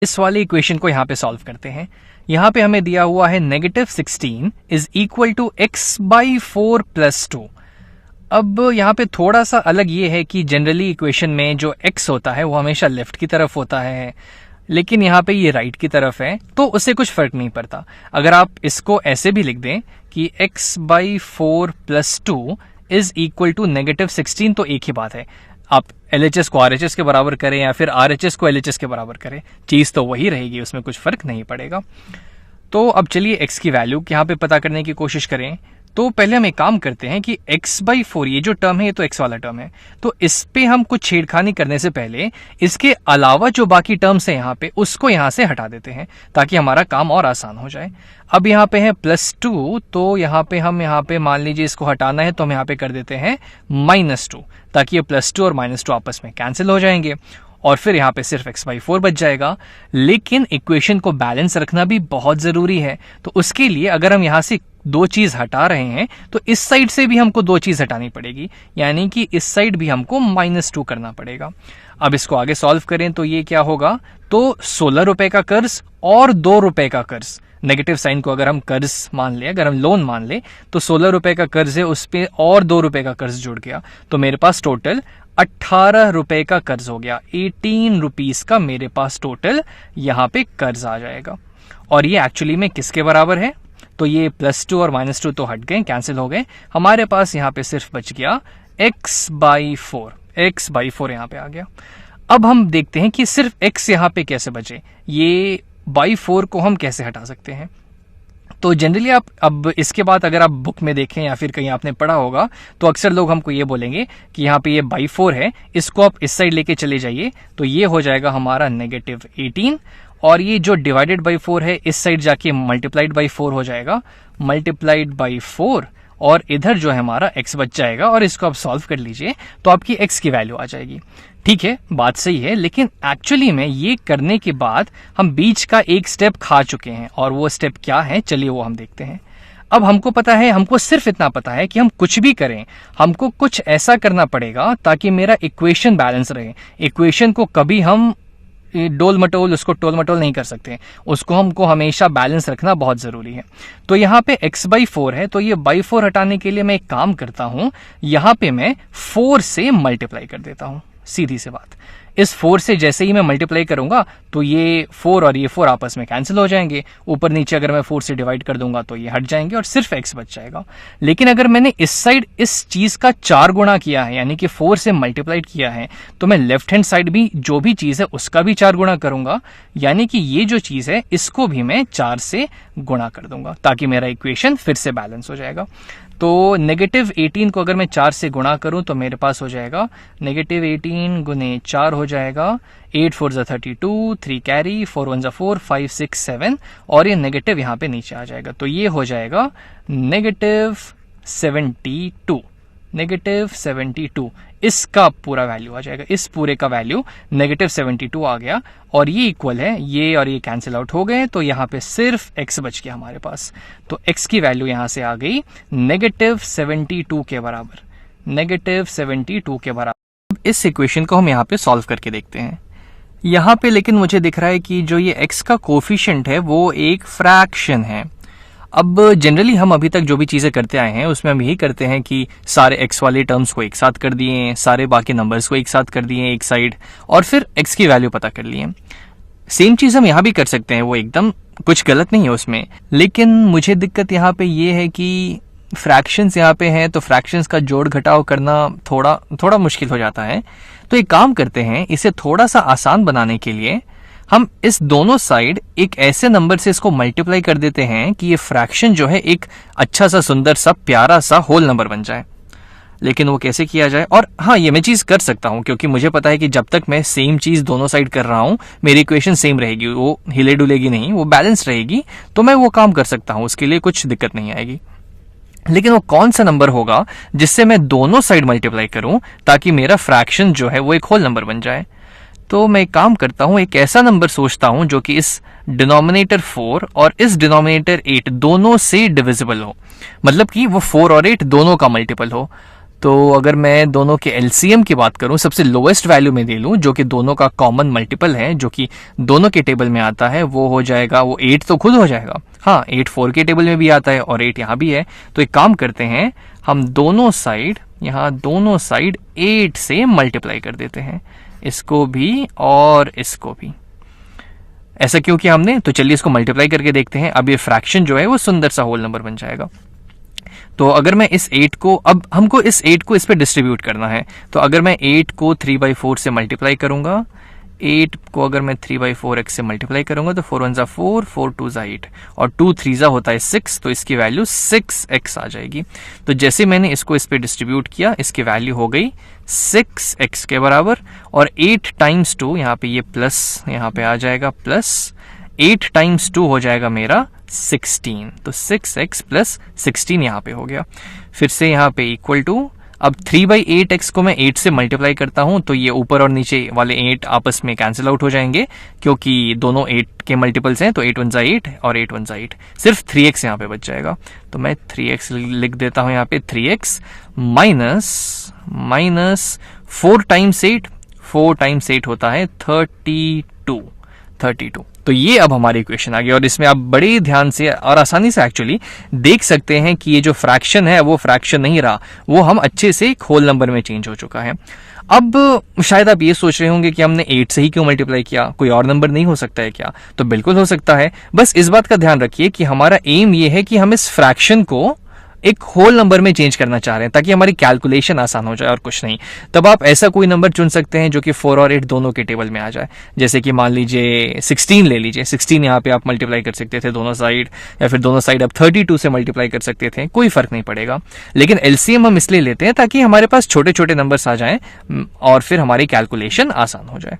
इस वाले इक्वेशन को यहाँ पे सॉल्व करते हैं। यहाँ पे हमें दिया हुआ है -16 इज इक्वल टू x/4 + 2। अब यहाँ पे थोड़ा सा अलग ये है कि जनरली इक्वेशन में जो x होता है वो हमेशा लेफ्ट की तरफ होता है, लेकिन यहाँ पे ये राइट की तरफ है, तो उससे कुछ फर्क नहीं पड़ता। अगर आप इसको ऐसे भी लिख दें कि x/4 + 2 इज इक्वल टू -16, तो एक ही बात है। आप LHS को RHS के बराबर करें या फिर RHS को LHS के बराबर करें, चीज तो वही रहेगी, उसमें कुछ फर्क नहीं पड़ेगा। तो अब चलिए x की वैल्यू यहाँ पे पता करने की कोशिश करें। तो पहले हम एक काम करते हैं कि x/4 ये जो टर्म है ये तो x वाला टर्म है, तो इस पे हम कुछ छेड़खानी करने से पहले इसके अलावा जो बाकी टर्म्स है यहाँ पे उसको यहाँ से हटा देते हैं ताकि हमारा काम और आसान हो जाए। अब यहाँ पे है +2, तो यहाँ पे मान लीजिए इसको हटाना है तो हम यहाँ पे कर देते हैं -2, ताकि ये +2 और -2 आपस में कैंसिल हो जाएंगे और फिर यहाँ पे सिर्फ x/4 बच जाएगा। लेकिन इक्वेशन को बैलेंस रखना भी बहुत जरूरी है, तो उसके लिए अगर हम यहाँ से दो चीज हटा रहे हैं तो इस साइड से भी हमको दो चीज हटानी पड़ेगी, यानी कि इस साइड भी हमको -2 करना पड़ेगा। अब इसको आगे सॉल्व करें तो ये क्या होगा, तो 16 रुपए का कर्ज और 2 रुपए का कर्ज, नेगेटिव साइन को अगर हम कर्ज मान ले, अगर हम लोन मान ले, तो 16 रुपए का कर्ज है उस पे और 2 रुपए का कर्ज जुड़ गया, तो मेरे पास टोटल 18 रुपए का कर्ज हो गया। 18 रुपीज का मेरे पास टोटल यहाँ पे कर्ज आ जाएगा। और ये एक्चुअली में किसके बराबर है, तो ये +2 और -2 तो हट गए, कैंसिल हो गए। हमारे पास यहाँ पे सिर्फ बच गया x/4, x/4 यहाँ पे आ गया। अब हम देखते हैं कि सिर्फ x यहाँ पे कैसे बचे, ये /4 को हम कैसे हटा सकते हैं। तो जनरली आप अब इसके बाद अगर आप बुक में देखें या फिर कहीं आपने पढ़ा होगा तो अक्सर लोग हमको ये बोलेंगे कि यहाँ पे ये /4 है, इसको आप इस साइड लेके चले जाइए, तो ये हो जाएगा हमारा -18, और ये जो डिवाइडेड बाई 4 है इस साइड जाके मल्टीप्लाइड बाई 4 हो जाएगा, मल्टीप्लाइड बाई 4, और इधर जो है हमारा x बच जाएगा। और इसको आप सॉल्व कर लीजिए तो आपकी x की वैल्यू आ जाएगी। ठीक है, बात सही है, लेकिन एक्चुअली में ये करने के बाद हम बीच का एक स्टेप खा चुके हैं, और वो स्टेप क्या है चलिए वो हम देखते हैं। अब हमको पता है, हमको सिर्फ इतना पता है कि हम कुछ भी करें हमको कुछ ऐसा करना पड़ेगा ताकि मेरा इक्वेशन बैलेंस रहे। इक्वेशन को कभी हम डोल मटोल उसको टोल मटोल नहीं कर सकते, उसको हमको हमेशा बैलेंस रखना बहुत जरूरी है। तो यहाँ पे x/4 है, तो ये /4 हटाने के लिए मैं एक काम करता हूं, यहाँ पे मैं 4 से मल्टीप्लाई कर देता हूं, सीधी सी बात। इस 4 से जैसे ही मैं मल्टीप्लाई करूंगा तो ये 4 और ये 4 आपस में कैंसिल हो जाएंगे, ऊपर नीचे अगर मैं 4 से डिवाइड कर दूंगा तो ये हट जाएंगे और सिर्फ x बच जाएगा। लेकिन अगर मैंने इस साइड इस चीज का 4 गुणा किया है, यानी कि 4 से मल्टीप्लाइड किया है, तो मैं लेफ्ट हैंड साइड भी जो भी चीज है उसका भी 4 गुणा करूंगा, यानी कि ये जो चीज है इसको भी मैं 4 से गुणा कर दूंगा ताकि मेरा इक्वेशन फिर से बैलेंस हो जाएगा। तो -18 को अगर मैं 4 से गुणा करूं तो मेरे पास हो जाएगा -18 गुने 4 हो जाएगा 8 4 ज़ा 32, 3 कैरी, 4 1 ज़ा 4, 5 6 7, और ये नेगेटिव यहाँ पे नीचे आ जाएगा, तो ये हो जाएगा -72। इसका पूरा वैल्यू आ जाएगा, इस पूरे का वैल्यू -72 आ गया, और ये इक्वल है, ये और ये कैंसिल आउट हो गए, तो यहाँ पे सिर्फ x बच गया हमारे पास। तो x की वैल्यू यहाँ से आ गई -72 के बराबर, -72 के बराबर। इस इक्वेशन को हम यहाँ पे सॉल्व करके देखते हैं। यहाँ पे लेकिन मुझे दिख रहा है कि जो ये x का कोफिशिएंट है वो एक फ्रैक्शन है। अब जनरली हम अभी तक जो भी चीजें करते आए हैं उसमें हम यही करते हैं कि सारे x वाले टर्म्स को एक साथ कर दिए, सारे बाकी नंबर्स को एक साथ कर दिए एक साइड, और फिर x की वैल्यू पता कर लिए। सेम चीज हम यहाँ भी कर सकते हैं, वो एकदम कुछ गलत नहीं है उसमें, लेकिन मुझे दिक्कत यहाँ पे ये है कि फ्रैक्शंस यहाँ पे हैं, तो फ्रैक्शंस का जोड़ घटाव करना थोड़ा मुश्किल हो जाता है। तो एक काम करते हैं, इसे थोड़ा सा आसान बनाने के लिए हम इस दोनों साइड एक ऐसे नंबर से इसको मल्टीप्लाई कर देते हैं कि ये फ्रैक्शन जो है एक अच्छा सा सुंदर सा प्यारा सा होल नंबर बन जाए। लेकिन वो कैसे किया जाए, और हाँ ये मैं चीज कर सकता हूँ क्योंकि मुझे पता है कि जब तक मैं सेम चीज दोनों साइड कर रहा हूं मेरी इक्वेशन सेम रहेगी, वो हिले डुलेगी नहीं, वो बैलेंस रहेगी, तो मैं वो काम कर सकता हूँ, उसके लिए कुछ दिक्कत नहीं आएगी। लेकिन वो कौन सा नंबर होगा जिससे मैं दोनों साइड मल्टीप्लाई करूं ताकि मेरा फ्रैक्शन जो है वो एक होल नंबर बन जाए। तो मैं एक काम करता हूं, एक ऐसा नंबर सोचता हूं जो कि इस डिनोमिनेटर 4 और इस डिनोमिनेटर 8 दोनों से डिविजिबल हो, मतलब कि वो 4 और 8 दोनों का मल्टीपल हो। तो अगर मैं दोनों के एलसीएम की बात करूं, सबसे लोएस्ट वैल्यू में दे लूं जो कि दोनों का कॉमन मल्टीपल है, जो कि दोनों के टेबल में आता है, वो हो जाएगा, वो 8 तो खुद हो जाएगा। हाँ, 8 4 के टेबल में भी आता है और 8 यहाँ भी है। तो एक काम करते हैं, हम दोनों साइड, यहाँ दोनों साइड 8 से मल्टीप्लाई कर देते हैं, इसको भी और इसको भी। ऐसा क्यों किया हमने? तो चलिए इसको मल्टीप्लाई करके देखते हैं। अब ये फ्रैक्शन जो है वो सुंदर सा होल नंबर बन जाएगा। तो अगर मैं इस 8 को, अब हमको इस 8 को इस पे डिस्ट्रीब्यूट करना है, तो अगर मैं 8 को 3/4 से मल्टीप्लाई करूंगा, 8 को अगर मैं 3/4x से मल्टीप्लाई करूंगा तो 4 1 जा 4, 4 2 जा 8 और 2 3 जा होता है 6, तो इसकी वैल्यू 6x आ जाएगी। तो जैसे मैंने इसको इस पे डिस्ट्रीब्यूट किया, इसकी वैल्यू हो गई 6x के बराबर। और 8 टाइम्स 2, यहाँ पे ये प्लस यहाँ पे आ जाएगा, प्लस 8 टाइम्स 2 हो जाएगा मेरा 16, तो 6x प्लस 16 यहाँ पे हो गया। फिर से यहाँ पे इक्वल टू, अब 3/8x को मैं 8 से मल्टीप्लाई करता हूं तो ये ऊपर और नीचे वाले 8 आपस में कैंसिल आउट हो जाएंगे, क्योंकि दोनों 8 के मल्टीपल्स हैं। तो 8 1 जा 8 और 8 1 जा 8, सिर्फ 3x यहाँ पे बच जाएगा। तो मैं 3x लिख देता हूं यहाँ पे, 3x माइनस 4 टाइम्स 8, 4 टाइम्स 8 होता है 32। तो ये अब हमारी इक्वेशन आ गई और इसमें आप बड़े ध्यान से और आसानी से एक्चुअली देख सकते हैं कि ये जो फ्रैक्शन है वो फ्रैक्शन नहीं रहा, वो हम अच्छे से एक होल नंबर में चेंज हो चुका है। अब शायद आप ये सोच रहे होंगे कि हमने 8 से ही क्यों मल्टीप्लाई किया, कोई और नंबर नहीं हो सकता है क्या? तो बिल्कुल हो सकता है, बस इस बात का ध्यान रखिए कि हमारा एम ये है कि हम इस फ्रैक्शन को एक होल नंबर में चेंज करना चाह रहे हैं ताकि हमारी कैलकुलेशन आसान हो जाए और कुछ नहीं। तब आप ऐसा कोई नंबर चुन सकते हैं जो कि 4 और 8 दोनों के टेबल में आ जाए। जैसे कि मान लीजिए 16 ले लीजिए, 16 यहाँ पे आप मल्टीप्लाई कर सकते थे दोनों साइड, या फिर दोनों साइड आप 32 से मल्टीप्लाई कर सकते थे, कोई फर्क नहीं पड़ेगा। लेकिन एलसीएम हम इसलिए लेते हैं ताकि हमारे पास छोटे छोटे नंबर्स आ जाएं और फिर हमारी कैलकुलेशन आसान हो जाए।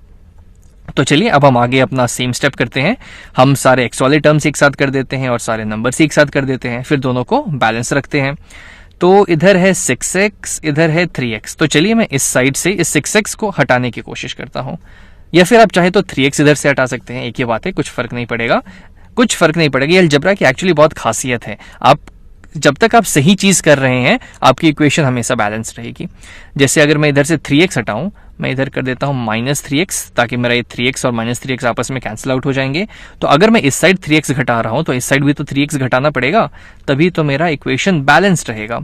तो चलिए अब हम आगे अपना सेम स्टेप करते हैं। हम सारे एक्स वाले टर्म्स एक साथ कर देते हैं और सारे नंबर्स एक साथ कर देते हैं, फिर दोनों को बैलेंस रखते हैं। तो इधर है 6x, इधर है 3x। तो चलिए मैं इस साइड से इस 6x को हटाने की कोशिश करता हूं, या फिर आप चाहे तो 3x इधर से हटा सकते हैं, एक ही बात है, कुछ फर्क नहीं पड़ेगा। ये अलजेब्रा की एक्चुअली बहुत खासियत है, आप जब तक आप सही चीज कर रहे हैं आपकी इक्वेशन हमेशा बैलेंस रहेगी। जैसे अगर मैं इधर से 3x हटाऊं, मैं इधर कर देता हूं -3x, ताकि मेरा ये 3x और -3x आपस में कैंसिल आउट हो जाएंगे। तो अगर मैं इस साइड 3x घटा रहा हूं तो इस साइड भी तो 3x घटाना पड़ेगा, तभी तो मेरा इक्वेशन बैलेंस्ड रहेगा।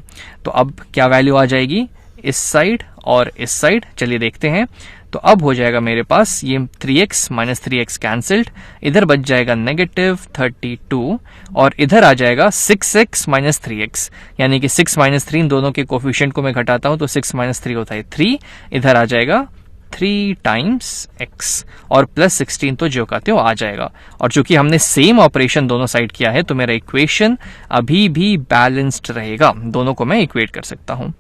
तो अब क्या वैल्यू आ जाएगी इस साइड और इस साइड, चलिए देखते हैं। तो अब हो जाएगा मेरे पास ये 3x -3x कैंसिल्ड, इधर बच जाएगा -32 और इधर आ जाएगा 6x -3x, यानी कि 6 -3, इन दोनों के कोफिशिएंट को मैं घटाता हूं तो 6 -3 होता है 3, इधर आ जाएगा 3 टाइम्स x और प्लस 16 तो जो कहते हो आ जाएगा। और चूंकि हमने सेम ऑपरेशन दोनों साइड किया है तो मेरा इक्वेशन अभी भी बैलेंस्ड रहेगा, दोनों को मैं इक्वेट कर सकता हूं।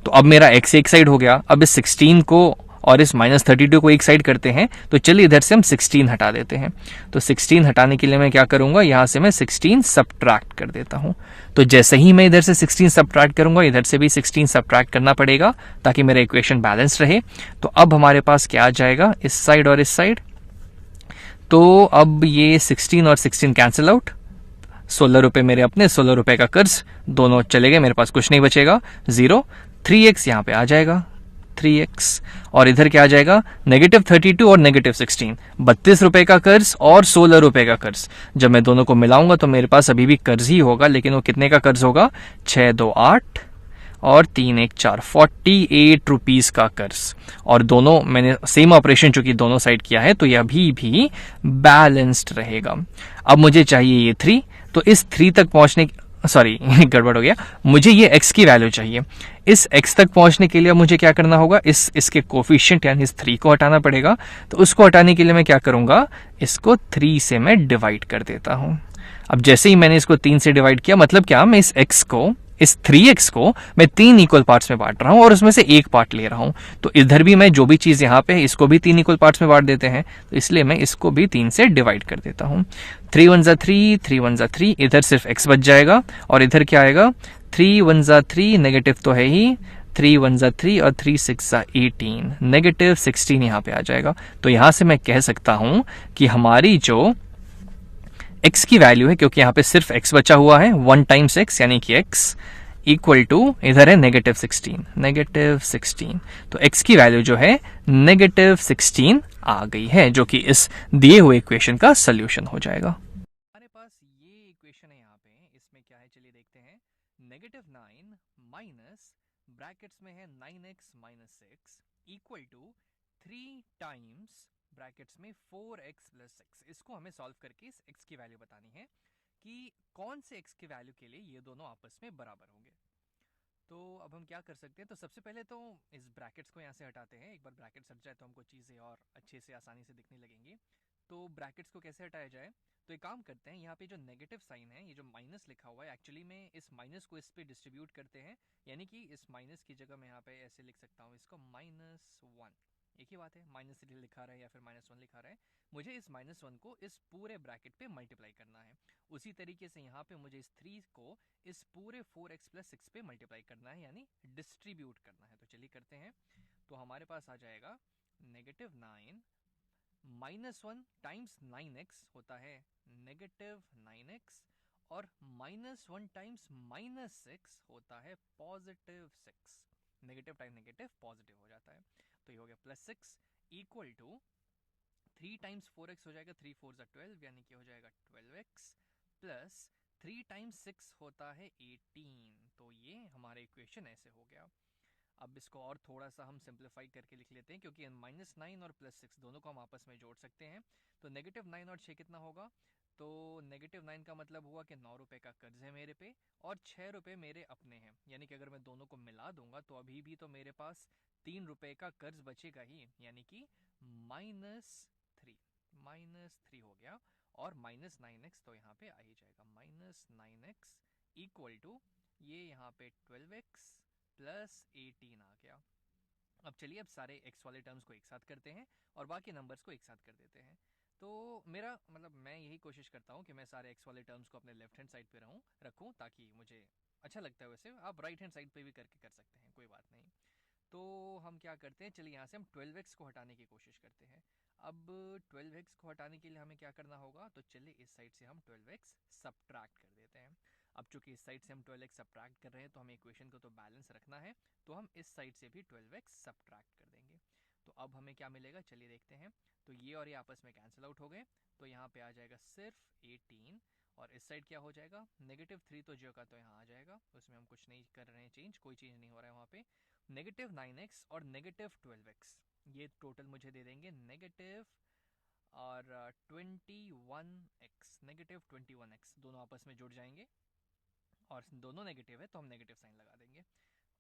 तो अब मेरा x एक साइड हो गया। अब इस 16 को और इस -32 को एक साइड करते हैं, तो चलिए इधर से हम 16 हटा देते हैं। तो 16 हटाने के लिए मैं क्या करूंगा, यहां से मैं 16 सब्ट्रैक्ट कर देता हूं। तो जैसे ही मैं इधर से 16 सब्ट्रैक्ट करूंगा, इधर से भी 16 सब्ट्रैक्ट करना पड़ेगा ताकि मेरा इक्वेशन बैलेंस रहे। तो अब हमारे पास क्या आ जाएगा इस साइड और इस साइड, तो अब ये 16 और 16 कैंसिल आउट, 16 रुपए मेरे अपने, 16 रुपए का कर्ज, दोनों चले गए, मेरे पास कुछ नहीं बचेगा, 0। 3x यहाँ पे आ जाएगा, 3x, और इधर क्या आ जाएगा -32 और -16, 32 रुपए का कर्ज और 16 रुपए का कर्ज। जब मैं दोनों को मिलाऊंगा तो मेरे पास अभी भी कर्ज ही होगा, लेकिन वो कितने का कर्ज होगा, 6 2 8 और 3 1 4, 48 रुपीज का कर्ज। और दोनों मैंने सेम ऑपरेशन चूंकि दोनों साइड किया है तो ये अभी भी बैलेंस्ड रहेगा। अब मुझे चाहिए ये 3, तो इस 3 तक पहुंचने, सॉरी गड़बड़ हो गया, मुझे ये x की वैल्यू चाहिए। इस x तक पहुंचने के लिए मुझे क्या करना होगा, इसके कोफिशिएंट यानी इस 3 को हटाना पड़ेगा। तो उसको हटाने के लिए मैं क्या करूंगा, इसको 3 से मैं डिवाइड कर देता हूं। अब जैसे ही मैंने इसको 3 से डिवाइड किया, मतलब क्या, मैं इस x को, इस 3x को मैं 3 इक्वल पार्ट्स में बांट रहा हूं और उसमें से एक पार्ट ले रहा हूं। तो इधर भी मैं जो भी चीज यहाँ पे है इसको भी 3 इक्वल पार्ट्स में बांट देते हैं, तो इसलिए मैं इसको भी 3 से डिवाइड कर देता हूं। 3 1 जा 3, 3 1 जा 3, इधर सिर्फ x बच जाएगा और इधर क्या आएगा, 3 1 जा 3, नेगेटिव तो है ही, 3 1 जा 3 और 3 6 जा 18, -16 यहाँ पे आ जाएगा। तो यहां से मैं कह सकता हूं कि हमारी जो x की वैल्यू है, क्योंकि यहाँ पे सिर्फ x बचा हुआ है, 1 टाइम्स x यानी कि x इक्वल टू इधर है -16। तो x की वैल्यू जो है -16 आ गई है, जो कि इस दिए हुए इक्वेशन का सोल्यूशन हो जाएगा। हमारे पास ये इक्वेशन है, यहाँ पे इसमें क्या है चलिए देखते हैं। -9 माइनस ब्रैकेट्स में है 9x minus 6 equal to 3 times brackets में 4x प्लस 6। इसको हमें सॉल्व करके इस x की वैल्यू बतानी है कि कौन से x की वैल्यू के लिए ये दोनों आपस में बराबर होंगे। तो अब हम क्या कर सकते हैं, तो सबसे पहले तो इस ब्रैकेट्स को यहाँ से हटाते हैं। एक बार ब्रैकेट्स हट जाए तो हमको चीज़ें और अच्छे से आसानी से दिखने लगेंगी। तो ब्रैकेट्स को कैसे हटाया जाए, तो एक काम करते हैं, यहाँ पे जो नेगेटिव साइन है, ये जो माइनस लिखा हुआ है, एक्चुअली में इस माइनस को इस पे डिस्ट्रीब्यूट करते हैं, यानी कि इस माइनस की जगह मैं यहाँ पे ऐसे लिख सकता हूँ इसको -1। एक ही बात है, -3 लिखा रहा है या फिर -1 लिखा रहा है, मुझे इस -1 को इस पूरे ब्रैकेट पे मल्टीप्लाई करना है। उसी तरीके से यहाँ पे मुझे इस 3 को इस पूरे 4x प्लस 6 पे मल्टीप्लाई करना है, यानी डिस्ट्रीब्यूट करना है। तो चलिए करते हैं। तो हमारे पास आ जाएगा -9 -1 टाइम्स 9x होता है -9x, और -1 टाइम्स -6 होता है +6। नेगेटिव टाइम नेगेटिव पॉजिटिव हो जाता है, तो ये हो गया +6 इक्वल टू 3 टाइम्स 4x हो जाएगा, 3 4 12, यानी कि हो जाएगा 12x प्लस 3 टाइम्स 6 होता है 18। तो ये हमारा इक्वेशन ऐसे हो गया। अब इसको और थोड़ा सा हम सिंप्लीफाई करके लिख लेते हैं, क्योंकि -9 और +6 दोनों को हम आपस में जोड़ सकते हैं। तो -9 और 6 कितना होगा, तो -9 का मतलब हुआ कि 9 रुपए का कर्ज है मेरे पे और 6 रुपए मेरे अपने हैं, यानी कि अगर मैं दोनों को मिला दूंगा तो अभी भी तो मेरे पास 3 रुपए का कर्ज बचेगा ही, यानी कि -3 हो गया। और -9x तो यहाँ पे आ ही जाएगा, -9x इक्वल टू ये यहाँ पे 12x प्लस 18 आ गया। अब चलिए, अब सारे x वाले टर्म्स को एक साथ करते हैं और बाकी नंबर्स को एक साथ कर देते हैं। तो मेरा मतलब मैं यही कोशिश करता हूँ कि मैं सारे x वाले टर्म्स को अपने लेफ्ट हैंड साइड पे रखूँ, ताकि मुझे अच्छा लगता है। वैसे आप राइट हैंड साइड पे भी करके कर सकते हैं, कोई बात नहीं। तो हम क्या करते हैं, चलिए यहाँ से हम 12x को हटाने की कोशिश करते हैं। अब 12x को हटाने के लिए हमें क्या करना होगा, तो चलिए इस साइड से हम 12x सब्ट्रैक्ट कर देते हैं। अब चूंकि इस साइड से हम 12x सब्ट्रैक्ट कर रहे हैं, तो हमें इक्वेशन को तो बैलेंस रखना है, तो हम इस साइड से भी 12x सब्ट्रैक्ट कर देंगे। तो अब हमें क्या मिलेगा, चलिए देखते हैं। तो ये और ये आपस में कैंसिल आउट हो गए, तो यहाँ पे आ जाएगा सिर्फ 18, और इस साइड क्या हो जाएगा, -3 तो जो का तो यहाँ आ जाएगा, उसमें हम कुछ नहीं कर रहे हैं चेंज, कोई चेंज नहीं हो रहा है वहाँ पे। -9x और -12x, ये टोटल मुझे दे देंगे नेगेटिव और 21x, -21x दोनों आपस में जुड़ जाएंगे, और दोनों नेगेटिव है तो हम नेगेटिव साइन लगा देंगे।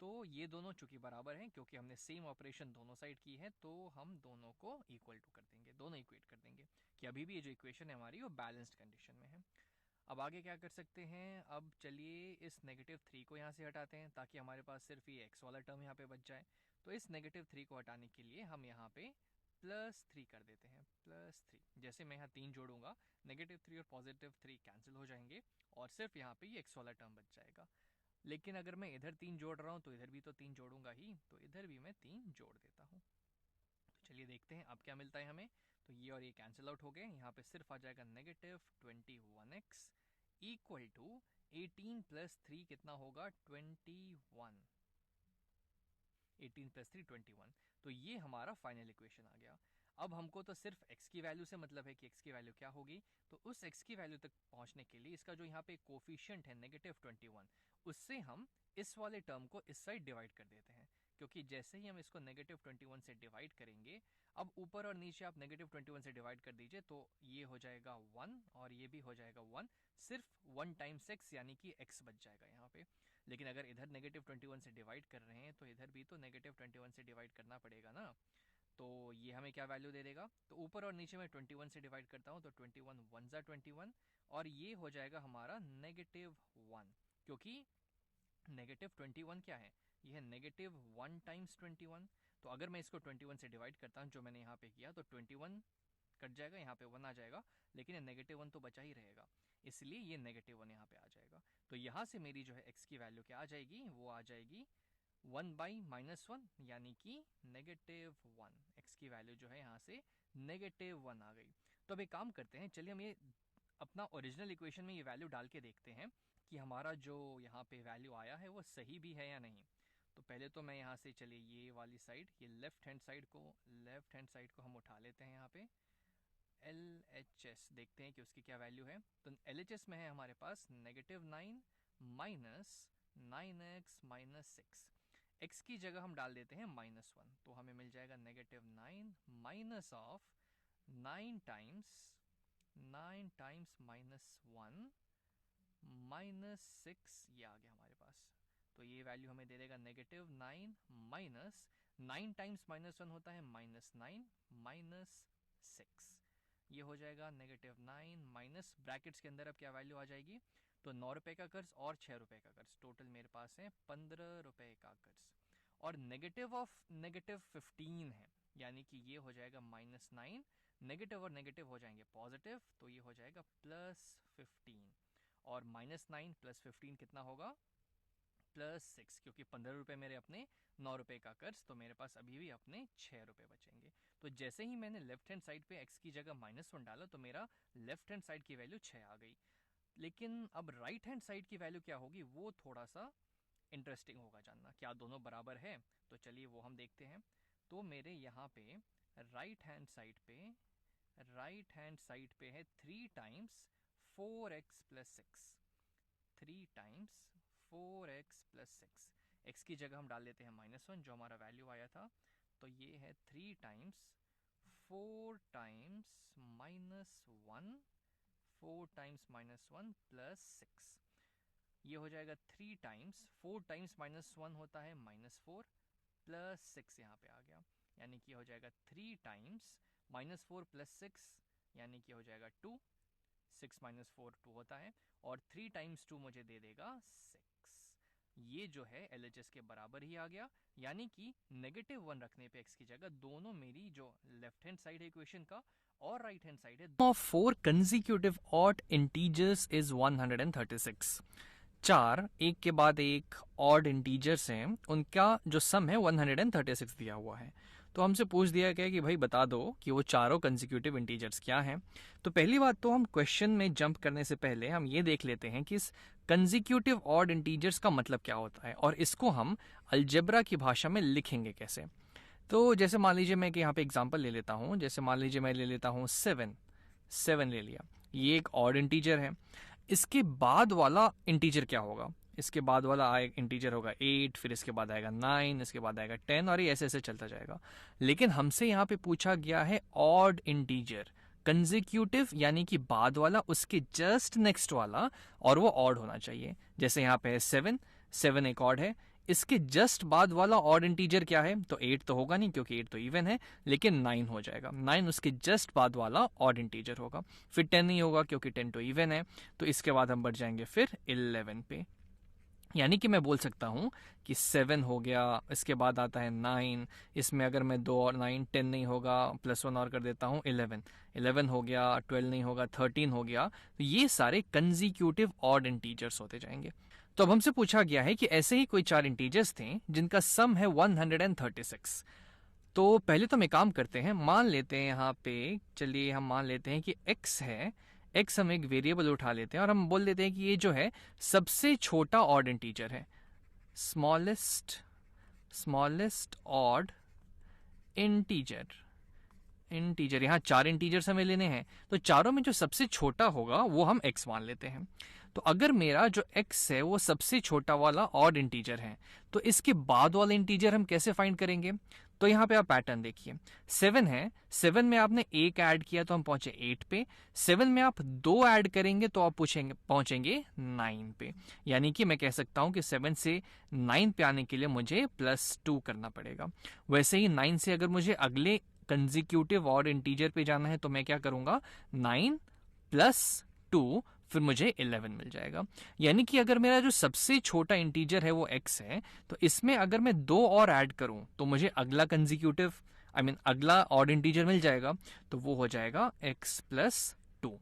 तो ये दोनों चूंकि बराबर हैं, क्योंकि हमने सेम ऑपरेशन दोनों साइड की है, तो हम दोनों को इक्वल टू कर देंगे, दोनों इक्वेट कर देंगे कि अभी भी ये जो इक्वेशन है हमारी वो बैलेंस्ड कंडीशन में है। अब आगे क्या कर सकते हैं, अब चलिए इस -3 को यहाँ से हटाते हैं, ताकि हमारे पास सिर्फ ये x वाला टर्म यहाँ पे बच जाए। तो इस -3 को हटाने के लिए हम यहाँ पे +3 कर देते हैं, +3। जैसे मैं यहाँ 3 जोड़ूंगा, -3 और +3 कैंसिल हो जाएंगे, और सिर्फ यहाँ पे ये x वाला टर्म बच जाएगा। लेकिन अगर मैं इधर 3 जोड़ रहा हूँ तो इधर भी तो 3 जोड़ूंगा ही, तो इधर भी मैं 3 जोड़ देता हूँ। तो चलिए देखते हैं अब क्या मिलता है हमें। तो ये और ये कैंसिल आउट हो गए, यहाँ पे सिर्फ आ जाएगा -21x इक्वल टू 18 प्लस 3 कितना होगा, 21। 18 प्लस 3 21। तो ये हमारा फाइनल इक्वेशन आ गया। अब हमको तो सिर्फ x की वैल्यू से मतलब है कि x की वैल्यू क्या होगी, तो उस x की वैल्यू तक पहुंचने के लिए इसका जो यहाँ पे कोफिशिएंट है -21, उससे हम इस वाले टर्म को इस साइड डिवाइड कर देते हैं, क्योंकि जैसे ही हम इसको -21 से डिवाइड करेंगे, अब ऊपर और नीचे आप -21 से डिवाइड कर दीजिए, तो ये हो जाएगा 1 और ये भी हो जाएगा 1, सिर्फ 1 टाइम्स x यानी कि x बच जाएगा यहाँ पे। लेकिन अगर इधर -21 से डिवाइड कर रहे हैं, तो इधर भी तो -21 से डिवाइड करना पड़ेगा ना। तो ये हमें क्या वैल्यू दे देगा, तो ऊपर और नीचे में 21 से डिवाइड करता हूँ, तो 21 1 ज़ा 21, और ये हो जाएगा हमारा -1, क्योंकि -21 क्या है, ये है -1 टाइम्स 21। तो अगर मैं इसको 21 से डिवाइड करता हूँ, जो मैंने यहाँ पे किया, तो 21 कट जाएगा, यहाँ पे 1 आ जाएगा, लेकिन ये -1 तो बचा ही रहेगा, इसलिए ये -1 यहाँ पे आ जाएगा। तो यहाँ से मेरी जो है x की वैल्यू क्या आ जाएगी, वो आ जाएगी 1/-1, यानी कि -1। x की वैल्यू जो है यहाँ से -1 आ गई। तो अब एक काम करते हैं, चलिए हम ये अपना ओरिजिनल इक्वेशन में ये वैल्यू डाल के देखते हैं कि हमारा जो यहाँ पे वैल्यू आया है वो सही भी है या नहीं। तो पहले तो मैं यहाँ से चलिए ये वाली साइड, ये लेफ्ट हैंड साइड को हम उठा लेते हैं। यहाँ पे LHS देखते हैं कि उसकी क्या वैल्यू है। तो LHS में है हमारे पास -9 माइनस 9x माइनस 6। x की जगह हम डाल देते हैं -1, तो हमें मिल जाएगा -9 माइनस ऑफ 9 टाइम्स -1 माइनस 6, ये आ गया हमारे पास। तो ये वैल्यू हमें दे देगा -9 माइनस 9 टाइम्स -1 होता है -9 माइनस 6। ये हो जाएगा -9 माइनस ब्रैकेट्स के अंदर अब क्या वैल्यू आ जाएगी, तो 9 रुपए का कर्ज और 6 रुपए का कर्ज, टोटल मेरे पास है 15 रुपए का कर्ज। और नेगेटिव ऑफ -15 है, यानी कि ये हो जाएगा -9, नेगेटिव और नेगेटिव हो जाएंगे पॉजिटिव, तो ये हो जाएगा +15। और -9 + 15 कितना होगा, +6, क्योंकि 15 रुपए मेरे अपने 9 रुपए का कर्ज, तो मेरे पास अभी भी अपने 6 रुपए बचेंगे। तो जैसे ही मैंने लेफ्ट हैंड साइड पे x की जगह -1 डाला तो मेरा लेफ्ट हैंड साइड की वैल्यू 6 आ गई। लेकिन अब राइट हैंड साइड की वैल्यू क्या होगी, वो थोड़ा सा इंटरेस्टिंग होगा जानना। क्या दोनों बराबर है, तो चलिए वो हम देखते हैं। तो मेरे यहाँ पे राइट हैंड साइड पे है 3 times 4x + 6, 3 times 4x + 6। x की जगह हम डाल देते हैं -1 जो हमारा वैल्यू आया था। तो ये है 3 टाइम्स 4 टाइम्स -1, 4 टाइम्स -1 + 6। ये हो जाएगा 3 टाइम्स 4 टाइम्स -1 होता है -4 + 6 यहाँ पे आ गया, यानी कि हो जाएगा 3 टाइम्स -4 + 6, यानी कि हो जाएगा 2, 6 - 4 2 होता है, और 3 टाइम्स 2 मुझे दे देगा 6। ये जो है LHS के बराबर ही आ गया, यानी कि -1 रखने पे x की जगह दोनों मेरी जो लेफ्ट हैंड साइड है इक्वेशन का और राइट हैंड साइड है, of 4 consecutive odd integers is 136। 4 एक के बाद एक ऑड इंटीजर्स हैं, उनका जो सम है 136 दिया हुआ है। तो हमसे पूछ दिया गया कि भाई बता दो कि वो चारों कंसेक्यूटिव इंटीजर्स क्या हैं। तो पहली बात तो हम क्वेश्चन में जंप करने से पहले हम ये देख लेते हैं कि इस कंसेक्यूटिव ऑड इंटीजर्स का मतलब क्या होता है और इसको हम अलजेब्रा की भाषा में लिखेंगे कैसे। तो जैसे मान लीजिए मैं यहाँ पे एग्जाम्पल ले लेता हूँ, जैसे मान लीजिए मैं ले लेता हूँ 7 ले लिया, ये एक ऑड इंटीजर है। इसके बाद वाला इंटीजर क्या होगा, इसके बाद वाला इंटीजर होगा 8, फिर इसके बाद आएगा 9, इसके बाद आएगा 10, और ये ऐसे ऐसे चलता जाएगा। लेकिन हमसे यहाँ पे पूछा गया है ऑड इंटीजर, कंसेक्यूटिव यानी कि बाद वाला, उसके जस्ट नेक्स्ट वाला, और वो ऑड होना चाहिए। जैसे यहाँ पे है 7 एक ऑड है, इसके जस्ट बाद वाला ऑड इंटीजर क्या है, तो 8 तो होगा नहीं क्योंकि 8 तो इवन है, लेकिन 9 हो जाएगा। 9 उसके जस्ट बाद वाला ऑड इंटीजर होगा। फिर 10 नहीं होगा क्योंकि 10 तो इवन है। तो इसके बाद हम बढ़ जाएंगे फिर 11 पे, यानी कि मैं बोल सकता हूं कि 7 हो गया, इसके बाद आता है 9, इसमें अगर मैं 2 और 9, 10 नहीं होगा, +1 और कर देता हूं 11 हो गया, 12 नहीं होगा, 13 हो गया। तो ये सारे कंसेक्यूटिव ऑड इंटीजर्स होते जाएंगे। तो अब हमसे पूछा गया है कि ऐसे ही कोई 4 इंटीजर्स थे जिनका सम है 136। तो पहले तो हम एक काम करते हैं, मान लेते हैं यहाँ पे, चलिए हम मान लेते हैं कि x है, x हम एक वेरिएबल उठा लेते हैं और हम बोल देते हैं कि ये जो है सबसे छोटा ऑड इंटीजर है, स्मॉलेस्ट ऑड इंटीजर। यहाँ 4 इंटीजर्स हमें लेने हैं, तो चारों में जो सबसे छोटा होगा वो हम x मान लेते हैं। तो अगर मेरा जो x है वो सबसे छोटा वाला ऑड इंटीजर है, तो इसके बाद वाला इंटीजर हम कैसे फाइंड करेंगे। तो यहाँ पे आप पैटर्न देखिए, 7 है, 7 में आपने 1 ऐड किया तो हम पहुंचे 8 पे, 7 में आप 2 ऐड करेंगे तो आप पहुंचेंगे 9 पे। यानी कि मैं कह सकता हूं कि 7 से 9 पे आने के लिए मुझे +2 करना पड़ेगा। वैसे ही 9 से अगर मुझे अगले कंसेक्यूटिव ऑड इंटीजर पे जाना है तो मैं क्या करूंगा, 9 + 2, फिर मुझे 11 मिल जाएगा। यानी कि अगर मेरा जो सबसे छोटा इंटीजर है वो x है, तो इसमें अगर मैं 2 और ऐड करूं तो मुझे अगला कंसेक्यूटिव अगला ऑड इंटीजर मिल जाएगा, तो वो हो जाएगा x + 2।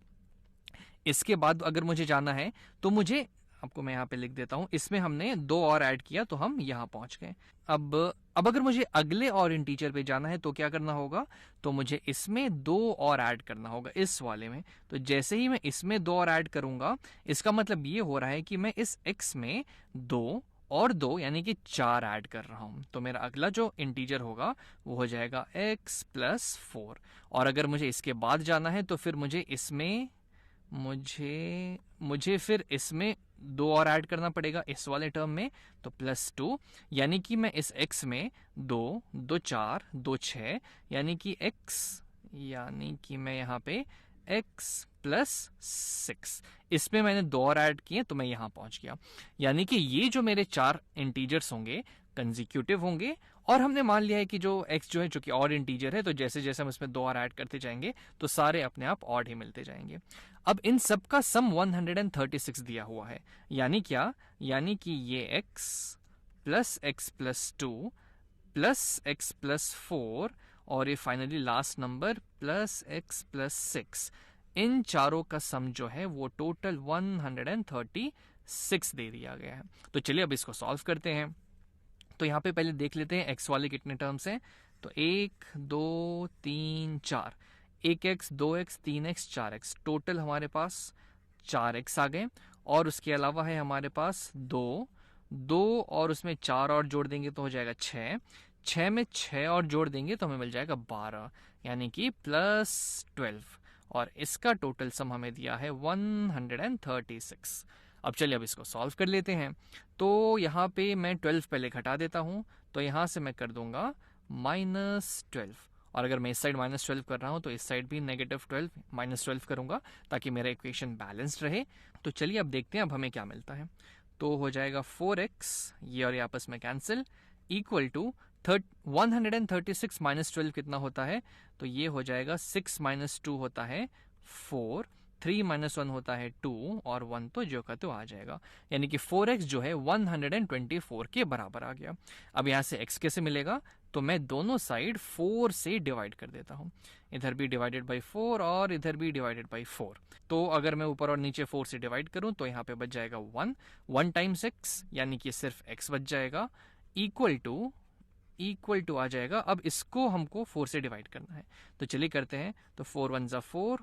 इसके बाद अगर मुझे जाना है तो मुझे आपको मैं यहाँ पे लिख देता हूं, इसमें हमने 2 और ऐड किया तो हम यहां पहुंच गए। अब अगर मुझे अगले और इंटीजर पे जाना है तो क्या करना होगा, तो मुझे इसमें 2 और ऐड करना होगा इस वाले में। तो जैसे ही मैं इसमें 2 और ऐड करूंगा, इसका मतलब ये हो रहा है कि मैं इस x में 2 और 2 यानी कि 4 ऐड कर रहा हूं। तो मेरा अगला जो इंटीजर होगा वो हो जाएगा x प्लस 4। और अगर मुझे इसके बाद जाना है तो फिर मुझे इसमें मुझे फिर इसमें 2 और ऐड करना पड़ेगा इस वाले टर्म में, तो +2, यानी कि मैं इस x में 2 2 4 2 6 यानी कि मैं यहाँ पे x प्लस 6, इसमें मैंने 2 और ऐड किए तो मैं यहां पहुंच गया। यानी कि ये जो मेरे 4 इंटीजर्स होंगे कंजिक्यूटिव होंगे, और हमने मान लिया है कि जो x जो है जो कि ऑड इंटीजर है, तो जैसे जैसे हम इसमें 2 और ऐड करते जाएंगे तो सारे अपने आप ऑड ही मिलते जाएंगे। अब इन सब का सम 136 दिया हुआ है, यानी क्या, यानी कि ये x plus 2 plus x plus 4 और ये finally last number plus x plus 6, इन चारों का सम जो है वो टोटल 136 दे दिया गया है। तो चलिए अब इसको सॉल्व करते हैं। तो यहां पे पहले देख लेते हैं x वाले कितने टर्म्स हैं। तो 1 2 3 4, 1x 2x 3x 4x, total हमारे पास 4x आ गए। और उसके अलावा है हमारे पास 2 और उसमें 4 और जोड़ देंगे तो हो जाएगा 6 में 6 और जोड़ देंगे तो हमें मिल जाएगा 12, यानी कि +12। और इसका टोटल सम हमें दिया है 136। अब चलिए अब इसको सॉल्व कर लेते हैं। तो यहां पे मैं 12 पहले घटा देता हूं, तो यहां से मैं कर दूंगा -12। और अगर मैं इस साइड -12 कर रहा हूं तो इस साइड भी -12 -12 करूंगा ताकि मेरा इक्वेशन बैलेंस्ड रहे। तो चलिए अब देखते हैं अब हमें क्या मिलता है। तो हो जाएगा 4x, ये और ये आपस में कैंसिल, इक्वल टू 136 -12 कितना होता है, तो ये हो जाएगा 6 - 2 होता है 4, 3 - 1 होता है 2 और 1 तो जो का तो आ जाएगा, यानी कि 4x जो है 124 के बराबर आ गया। अब यहां से x कैसे मिलेगा, तो मैं दोनों साइड 4 से डिवाइड कर देता हूं, इधर भी डिवाइडेड बाई 4 और इधर भी डिवाइडेड बाई 4। तो अगर मैं ऊपर और नीचे 4 से डिवाइड करूं तो यहां पे बच जाएगा 1 टाइम्स x, यानी कि सिर्फ x बच जाएगा, इक्वल टू आ जाएगा। अब इसको हमको 4 से डिवाइड करना है, तो चलिए करते हैं। तो 4 1 ज़ा 4,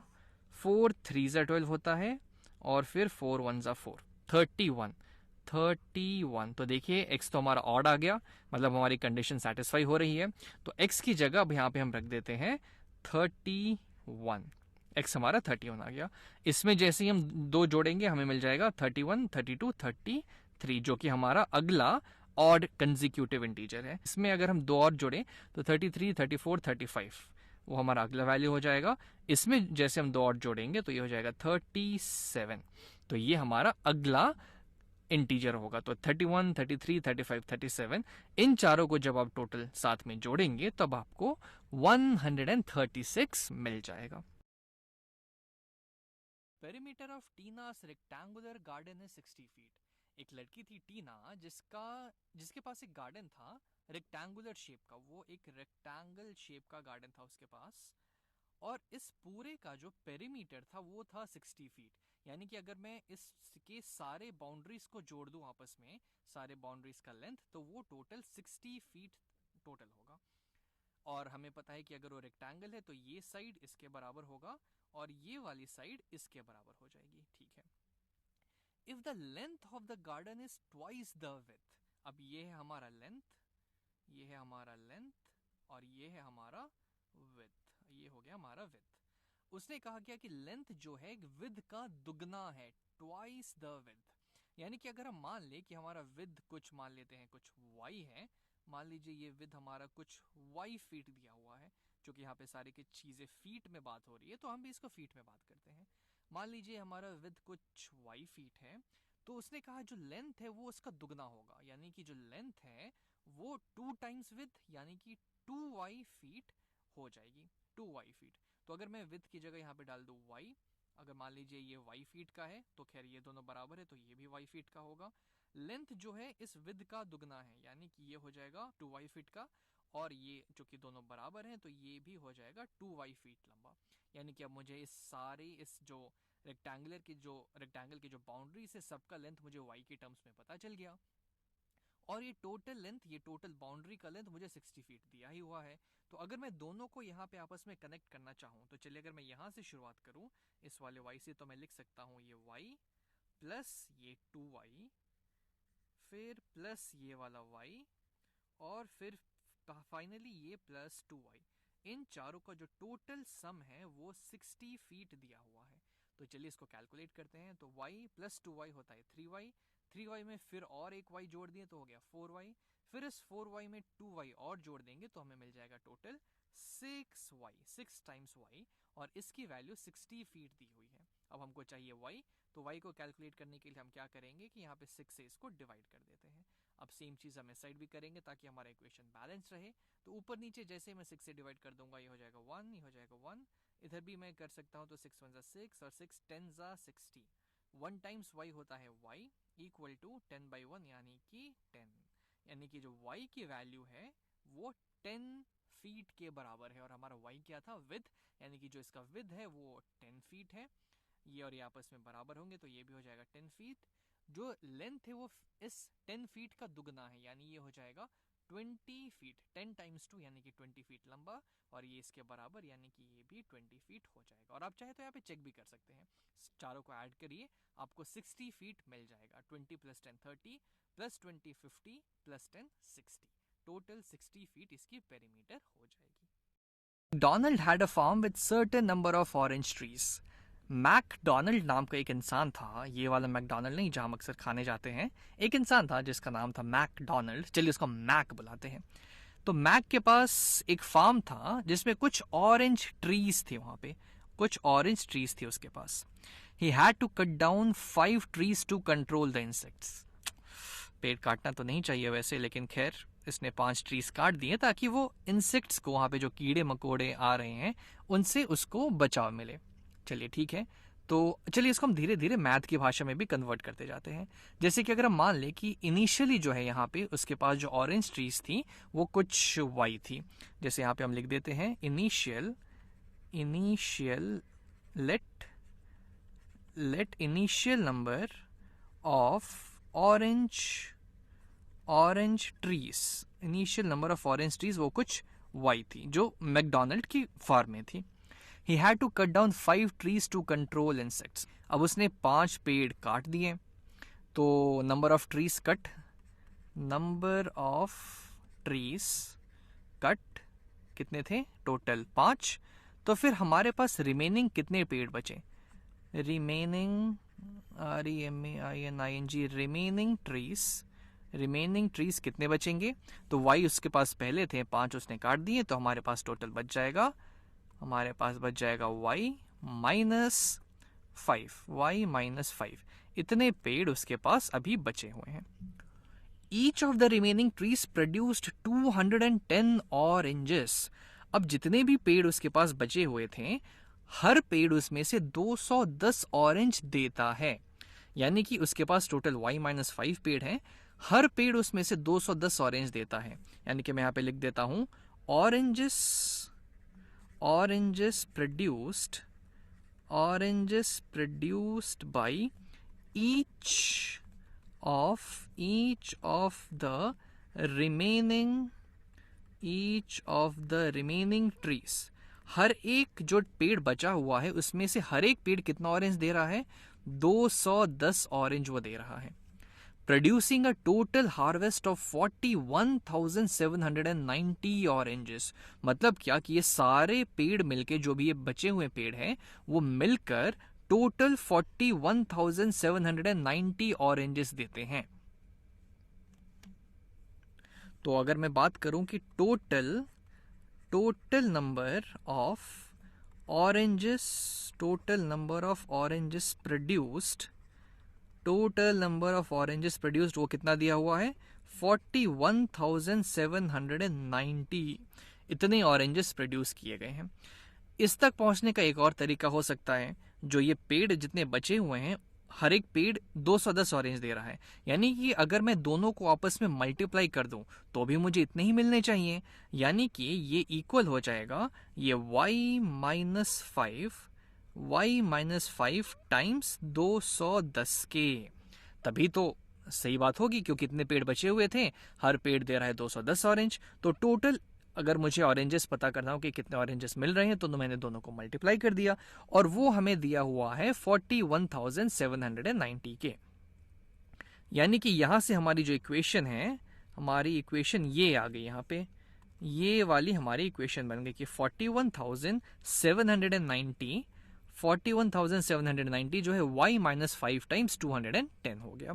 4 3 ज़ा 12 होता है, और फिर 4 1 ज़ा 4, 31। तो देखिए x तो हमारा ऑड आ गया, मतलब हमारी कंडीशन सेटिस्फाई हो रही है। तो x की जगह अब यहां पे हम रख देते हैं 31, x हमारा 31 आ गया। इसमें जैसे ही हम 2 जोड़ेंगे हमें मिल जाएगा 31 32 33, जो कि हमारा अगला ऑड कंजिक्यूटिव इंटीजर है। इसमें अगर हम 2 और जोड़ें तो 33 34 35, वो हमारा अगला वैल्यू हो जाएगा। इसमें जैसे हम 2 और जोड़ेंगे तो ये हो जाएगा 37, तो ये हमारा अगला इंटीजर होगा। तो 31 33 35 37, इन चारों को जब आप टोटल साथ में जोड़ेंगे तब आपको 136 मिल जाएगा। पेरीमीटर ऑफ टीनास रेक्टेंगुलर गार्डन है 60 फीट। एक लड़की थी टीना जिसके पास एक गार्डन था रेक्टेंगुलर शेप का, वो एक रेक्टेंगल शेप का गार्डन था उसके पास। और इस पूरे का जो पेरीमीटर था वो था 60 फीट, यानी कि अगर मैं इसके सारे बाउंड्रीज को जोड़ दूं आपस में, सारे बाउंड्रीज का लेंथ, तो वो टोटल 60 फीट टोटल होगा। और हमें पता है कि अगर वो रेक्टेंगल है तो ये साइड इसके बराबर होगा और ये वाली साइड इसके बराबर हो जाएगी, ठीक है। If the length of the garden is twice the width, अब ये है हमारा लेंथ, ये है हमारा लेंथ और ये है हमारा विड्थ, ये हो गया हमारा विड्थ। उसने कहा क्या कि लेंथ जो है विड्थ का दुगना है, ट्वाइस द विड्थ। यानी कि अगर हम मान ले कि हमारा विड्थ कुछ मान लेते हैं कुछ y है, मान लीजिए ये विड्थ हमारा कुछ y फीट दिया हुआ है, क्योंकि यहाँ पे सारी की चीजें फीट में बात हो रही है तो हम भी इसको फीट में बात करते हैं। मान लीजिए हमारा विड्थ कुछ y फीट है, तो उसने कहा जो लेंथ है वो उसका दुगना होगा, यानी कि जो लेंथ है वो 2 टाइम्स विड्थ यानी कि 2y फीट हो जाएगी, 2y फीट। तो अगर मैं विड्थ की जगह यहाँ पे डाल दूं y, अगर मान लीजिए ये y फीट का है तो खैर ये दोनों बराबर है तो ये भी y फीट का होगा। लेंथ जो है इस विड्थ का दुगना है, यानी कि ये हो जाएगा 2y फीट का, और ये जो कि दोनों बराबर हैं तो ये भी हो जाएगा 2y फीट लंबा। यानी कि अब मुझे इस जो रेक्टेंगल की जो बाउंड्री से सबका लेंथ मुझे y के टर्म्स में पता चल गया, और ये टोटल बाउंड्री का लेंथ मुझे 60 फीट दिया ही हुआ है। तो अगर मैं दोनों को यहाँ पे आपस में कनेक्ट करना चाहूँ तो चलिए, अगर मैं यहाँ से शुरुआत करूँ इस वाले y से, तो मैं लिख सकता हूँ ये y प्लस ये 2y, फिर प्लस ये वाला y, और फिर फाइनली ये प्लस 2y। इन चारों का जो टोटल सम है वो 60 फीट दिया हुआ है। तो चलिए इसको कैलकुलेट करते हैं। तो y प्लस 2y होता है 3y में फिर और एक y जोड़ दिए तो हो गया 4y, फिर इस 4y में 2y और जोड़ देंगे तो हमें मिल जाएगा टोटल 6y, 6 टाइम्स y, और इसकी वैल्यू 60 फीट दी हुई है। अब हमको चाहिए y, तो y को कैलकुलेट करने के लिए हम क्या करेंगे कि यहाँ पे 6 से इसको डिवाइड कर देते हैं। अब सेम चीज़ हम इस साइड भी करेंगे ताकि हमारा इक्वेशन बैलेंस रहे। तो ऊपर नीचे जैसे मैं 6 से डिवाइड कर दूंगा, ये हो जाएगा 1, ये हो जाएगा 1, इधर भी मैं कर सकता हूँ, तो 6 1 6 और 6 10 60। 1 टाइम्स y होता है y इक्वल टू 10 बाई 1 यानी कि 10, यानी कि जो y की वैल्यू है वो 10 फीट के बराबर है। और हमारा y क्या था, विथ, यानी कि जो इसका विथ है वो 10 फीट है। ये और ये आपस में बराबर होंगे तो ये भी हो जाएगा 10 फीट। जो लेंथ है वो इस 10 फीट का दुगना है, यानी ये हो जाएगा 20 फीट, 10 टाइम्स 2 यानी कि 20 फीट लंबा, और ये इसके बराबर यानी कि ये भी 20 फीट हो जाएगा। और आप चाहे तो यहाँ पे चेक भी कर सकते हैं, चारों को ऐड करिए आपको 60 फीट मिल जाएगा। 20 plus 10 30 plus 20 50 plus 10 60, total 60 feet इसकी पेरीमीटर हो जाएगी। Donald had a farm with certain number of orange trees. McDonald नाम का एक इंसान था, ये वाला मैकडोनल्ड नहीं जहां हम अक्सर खाने जाते हैं, एक इंसान था जिसका नाम था मैकडोनल्ड, चलिए उसको मैक बुलाते हैं। तो मैक के पास एक फार्म था जिसमें कुछ ऑरेंज ट्रीज थे, वहां पे कुछ ऑरेंज ट्रीज थे उसके पास। He had to cut down 5 trees to control the insects. पेड़ काटना तो नहीं चाहिए वैसे, लेकिन खैर इसने 5 ट्रीज काट दिए ताकि वो इंसेक्ट्स को, वहां पे जो कीड़े मकोड़े आ रहे हैं उनसे उसको बचाव मिले। चलिए ठीक है, तो चलिए इसको हम धीरे धीरे मैथ की भाषा में भी कन्वर्ट करते जाते हैं। जैसे कि अगर हम मान लें कि इनिशियली जो है यहाँ पे उसके पास जो ऑरेंज ट्रीज थी वो कुछ वाई थी, जैसे यहाँ पे हम लिख देते हैं initial let initial number of orange trees, initial number of orange trees वो कुछ वाई थी जो मैकडोनल्ड की फार्म में थी। He had to cut down 5 trees to control insects. अब उसने 5 पेड़ काट दिए, तो नंबर ऑफ ट्रीज कट कितने थे, टोटल 5। तो फिर हमारे पास रिमेनिंग कितने पेड़ बचे, रिमेनिंग ट्रीज कितने बचेंगे, तो वाई उसके पास पहले थे 5, उसने काट दिए, तो हमारे पास टोटल बच जाएगा y माइनस 5, इतने पेड़ उसके पास अभी बचे हुए हैं। Each of the remaining trees produced 210 oranges. अब जितने भी पेड़ उसके पास बचे हुए थे, हर पेड़ उसमें से 210 ऑरेंज देता है, यानी कि उसके पास टोटल y माइनस 5 पेड़ हैं, हर पेड़ उसमें से 210 ऑरेंज देता है। यानी कि मैं यहां पे लिख देता हूं oranges produced by each of the remaining trees। हर एक जो पेड़ बचा हुआ है उसमें से हर एक पेड़ कितना ऑरेंज दे रहा है, 210 ऑरेंज वो दे रहा है, producing a total harvest of 41,790 oranges. मतलब क्या कि ये सारे पेड़ मिलके, जो भी ये बचे हुए पेड़ हैं वो मिलकर टोटल 41,790 ऑरेंजेस देते हैं। तो अगर मैं बात करूं कि total number of oranges produced वो कितना दिया हुआ है, 41,790, इतने ऑरेंजेस प्रोड्यूस किए गए हैं। इस तक पहुंचने का एक और तरीका हो सकता है, जो ये पेड़ जितने बचे हुए हैं हर एक पेड़ 210 ऑरेंज दे रहा है, यानी कि अगर मैं दोनों को आपस में मल्टीप्लाई कर दूं तो भी मुझे इतने ही मिलने चाहिए, यानी कि ये इक्वल हो जाएगा ये y minus 5 y minus 5 times 210 के। तभी तो सही बात होगी, क्योंकि कितने पेड़ बचे हुए थे, हर पेड़ दे रहा है 210 ऑरेंज। तो टोटल अगर मुझे ऑरेंजेस पता करना हो कि कितने ऑरेंजेस मिल रहे हैं, तो मैंने दोनों को मल्टीप्लाई कर दिया और वो हमें दिया हुआ है 41,790 के। यानी कि यहां से हमारी जो इक्वेशन है, हमारी इक्वेशन ये आ गई, यहां पे ये वाली हमारी इक्वेशन बन गई कि 41,790 जो है y माइनस 5 टाइम्स 210 हो गया।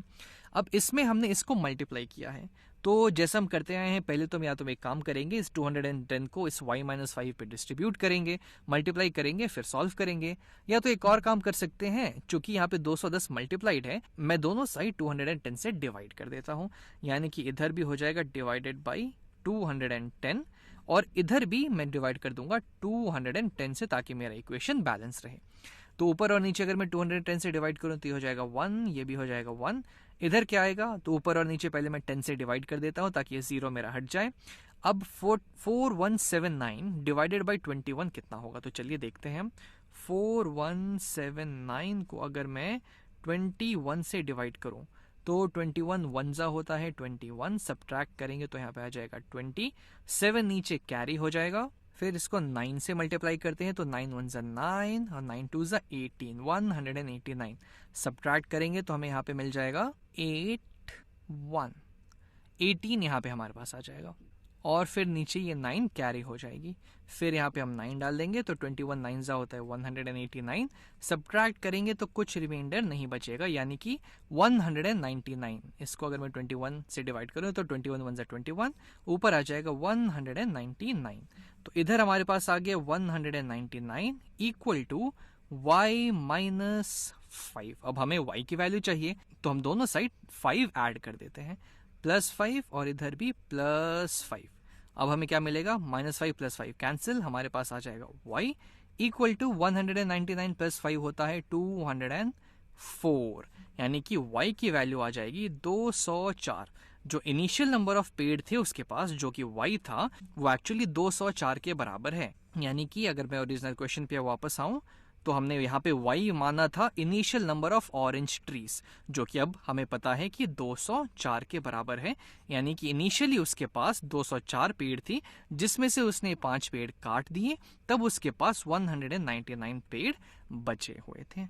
अब इसमें हमने इसको मल्टीप्लाई किया है, तो जैसा हम करते आए हैं, पहले तो हम या तो एक काम करेंगे, इस 210 को इस y माइनस 5 पे डिस्ट्रीब्यूट करेंगे, मल्टीप्लाई करेंगे, फिर सॉल्व करेंगे। या तो एक और काम कर सकते हैं, चूंकि यहाँ पे 210 मल्टीप्लाइड है, मैं दोनों साइड 210 से डिवाइड कर देता हूं, यानी कि इधर भी हो जाएगा डिवाइडेड बाई 210 और इधर भी मैं डिवाइड कर दूंगा 210 से, ताकि मेरा इक्वेशन बैलेंस रहे। तो ऊपर और नीचे अगर मैं 210 से डिवाइड करूं तो ये हो जाएगा 1, ये भी हो जाएगा 1। इधर क्या आएगा, तो ऊपर और नीचे पहले मैं 10 से डिवाइड कर देता हूं ताकि ये 0 मेरा हट जाए। अब 4179 डिवाइडेड बाई 21 कितना होगा, तो चलिए देखते हैं हम। 4179 को अगर मैं 21 से डिवाइड करूं तो 21 वनजा होता है 21, सब्ट्रैक्ट करेंगे तो यहाँ पे आ जाएगा 20, 7 नीचे कैरी हो जाएगा। फिर इसको 9 से मल्टीप्लाई करते हैं तो 9 1 जा 9 और 9 2 जा 18, 189। सब्ट्रैक्ट करेंगे तो हमें यहाँ पे मिल जाएगा 18 यहाँ पे हमारे पास आ जाएगा और फिर नीचे ये 9 कैरी हो जाएगी। फिर यहाँ पे हम 9 डाल देंगे तो 21 9 जा होता है 189। सब्ट्रैक्ट करेंगे तो कुछ रिमाइंडर नहीं बचेगा, यानी कि 199। इसको अगर मैं 21 से डिवाइड करूँ तो 21 1 जा 21, ऊपर आ जाएगा 199। तो इधर हमारे पास आ गया 199 इक्वल टू y माइनस 5। अब हमें y की वैल्यू चाहिए, तो हम दोनों साइड 5 ऐड कर देते हैं, +5 और इधर भी +5। अब हमें क्या मिलेगा, -5 + 5 कैंसिल, हमारे पास आ जाएगा y इक्वल टू 199 + 5 होता है 204, यानी कि y की वैल्यू आ जाएगी 204। जो इनिशियल नंबर ऑफ पेड़ थे उसके पास, जो कि y था, वो एक्चुअली 204 के बराबर है। यानी कि अगर मैं ओरिजिनल क्वेश्चन पे वापस आऊं तो हमने यहाँ पे y माना था initial number of orange trees, जो कि अब हमें पता है कि 204 के बराबर है। यानी कि इनिशियली उसके पास 204 पेड़ थी, जिसमें से उसने 5 पेड़ काट दिए, तब उसके पास 199 पेड़ बचे हुए थे।